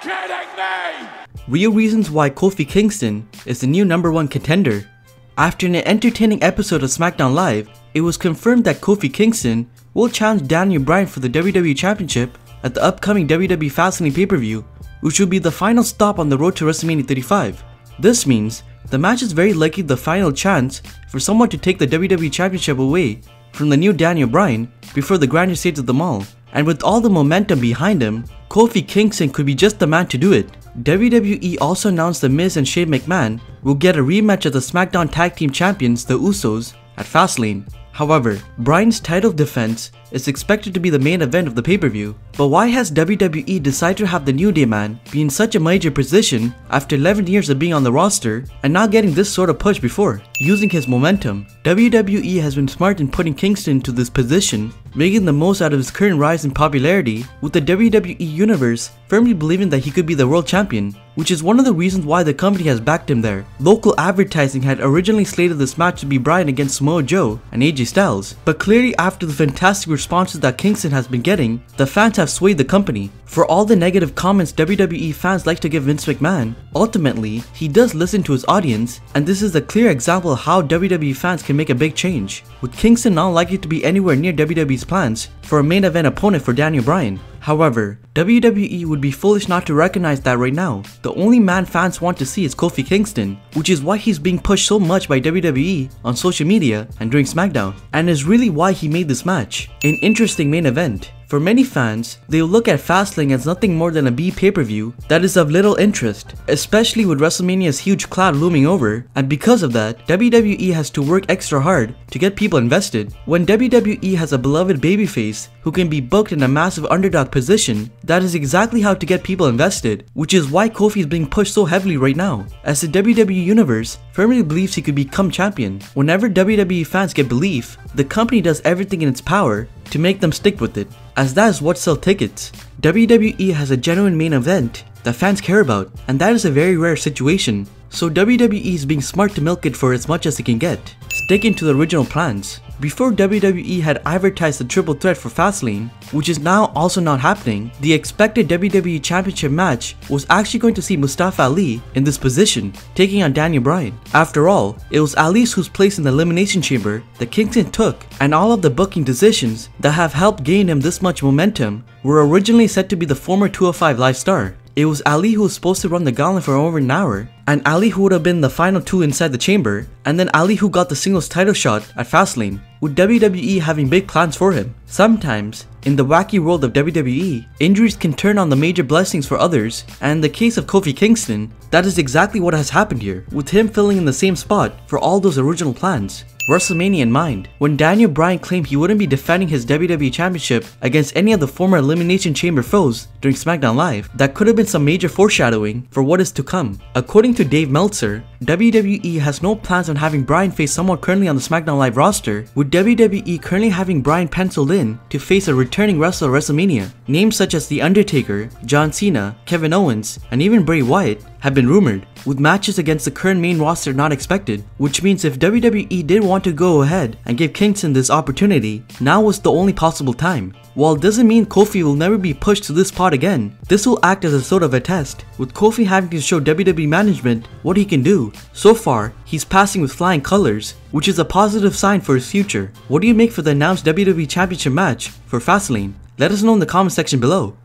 kidding me? Real reasons why Kofi Kingston is the new #1 contender. After an entertaining episode of SmackDown Live, it was confirmed that Kofi Kingston will challenge Daniel Bryan for the WWE Championship at the upcoming WWE Fastlane PPV, which will be the final stop on the road to WrestleMania 35. This means the match is very likely the final chance for someone to take the WWE Championship away from the new Daniel Bryan before the grander stage of them all. And with all the momentum behind him, Kofi Kingston could be just the man to do it. WWE also announced The Miz and Shane McMahon will get a rematch of the SmackDown Tag Team Champions, the Usos, at Fastlane. However, Bryan's title defense is expected to be the main event of the pay-per-view. But why has WWE decided to have the New Day man be in such a major position after 11 years of being on the roster and not getting this sort of push before? Using his momentum, WWE has been smart in putting Kingston into this position, making the most out of his current rise in popularity, with the WWE Universe firmly believing that he could be the world champion, which is one of the reasons why the company has backed him there. Local advertising had originally slated this match to be Bryan against Samoa Joe and AJ Styles, but clearly after the fantastic responses that Kingston has been getting, the fans have swayed the company. For all the negative comments WWE fans like to give Vince McMahon, ultimately, he does listen to his audience, and this is a clear example of how WWE fans can make a big change, with Kingston not likely to be anywhere near WWE's plans for a main event opponent for Daniel Bryan. However, WWE would be foolish not to recognize that right now, the only man fans want to see is Kofi Kingston, which is why he's being pushed so much by WWE on social media and during SmackDown, and is really why he made this match an interesting main event. For many fans, they'll look at Fastlane as nothing more than a B pay-per-view that is of little interest, especially with WrestleMania's huge cloud looming over, and because of that, WWE has to work extra hard to get people invested. When WWE has a beloved babyface who can be booked in a massive underdog position, that is exactly how to get people invested, which is why Kofi is being pushed so heavily right now, as the WWE Universe firmly believes he could become champion. Whenever WWE fans get belief, the company does everything in its power to make them stick with it, as that is what sells tickets. WWE has a genuine main event that fans care about, and that is a very rare situation, so WWE is being smart to milk it for as much as it can get, sticking to the original plans. Before WWE had advertised the triple threat for Fastlane, which is now also not happening, the expected WWE Championship match was actually going to see Mustafa Ali in this position, taking on Daniel Bryan. After all, it was Ali's whose place in the Elimination Chamber that Kingston took, and all of the booking decisions that have helped gain him this much momentum were originally set to be the former 205 Live star. It was Ali who was supposed to run the gauntlet for over an hour, and Ali who would have been the final two inside the chamber, and then Ali who got the singles title shot at Fastlane, with WWE having big plans for him. Sometimes, in the wacky world of WWE, injuries can turn on the major blessings for others, and in the case of Kofi Kingston, that is exactly what has happened here, with him filling in the same spot for all those original plans. WrestleMania in mind, when Daniel Bryan claimed he wouldn't be defending his WWE Championship against any of the former Elimination Chamber foes during SmackDown Live, that could have been some major foreshadowing for what is to come. According to Dave Meltzer, WWE has no plans on having Bryan face someone currently on the SmackDown Live roster, with WWE currently having Bryan penciled in to face a returning wrestler at WrestleMania. Names such as The Undertaker, John Cena, Kevin Owens, and even Bray Wyatt have been rumored, with matches against the current main roster not expected, which means if WWE did want to go ahead and give Kingston this opportunity, now was the only possible time. While it doesn't mean Kofi will never be pushed to this spot again, this will act as a sort of a test, with Kofi having to show WWE management what he can do. So far, he's passing with flying colors, which is a positive sign for his future. What do you make for the announced WWE Championship match for Fastlane? Let us know in the comment section below.